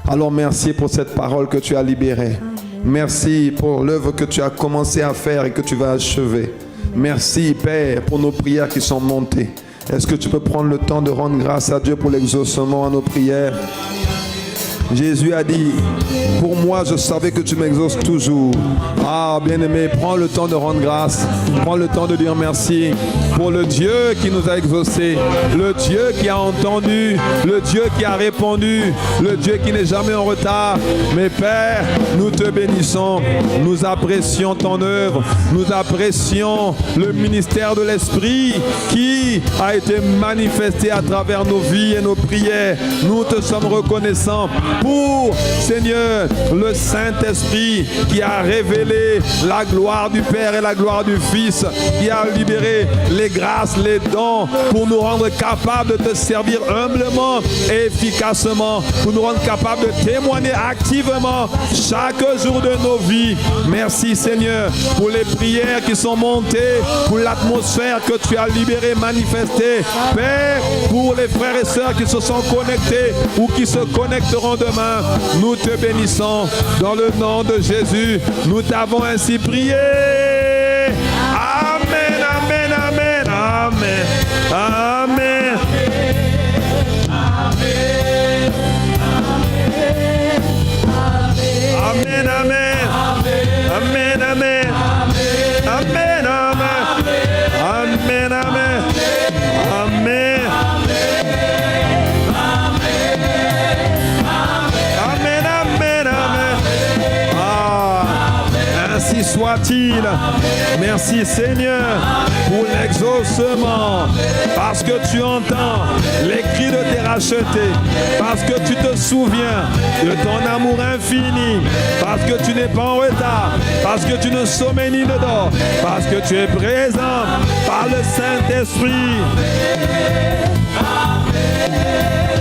Alors merci pour cette parole que tu as libérée. Merci pour l'œuvre que tu as commencé à faire et que tu vas achever. Merci Père pour nos prières qui sont montées. Est-ce que tu peux prendre le temps de rendre grâce à Dieu pour l'exaucement à nos prières? Jésus a dit, pour moi, je savais que tu m'exauces toujours. Ah, bien-aimé, prends le temps de rendre grâce. Prends le temps de dire merci pour le Dieu qui nous a exaucés, le Dieu qui a entendu, le Dieu qui a répondu, le Dieu qui n'est jamais en retard. Mais Père, nous te bénissons, nous apprécions ton œuvre, nous apprécions le ministère de l'Esprit qui a été manifesté à travers nos vies et nos prières. Nous te sommes reconnaissants pour, Seigneur, le Saint-Esprit qui a révélé la gloire du Père et la gloire du Fils, qui a libéré les grâces, les dons pour nous rendre capables de te servir humblement et efficacement, pour nous rendre capables de témoigner activement chaque jour de nos vies. Merci Seigneur pour les prières qui sont montées, pour l'atmosphère que tu as libérée, manifestée. Père, pour les frères et sœurs qui se sont connectés ou qui se connecteront demain, nous te bénissons dans le nom de Jésus. Nous t'avons ainsi prié. Amen, amen, amen, amen, amen. Amen, amen, amen, amen, amen, amen, amen, amen, amen. Ainsi soit-il. Merci Seigneur pour l'exaucement, parce que tu entends les cris de tes rachetés, parce que tu te souviens de ton amour infini, parce que tu n'es pas en retard, parce que tu ne sommeilles ni ne dors, parce que tu es présent par le Saint-Esprit. Amen.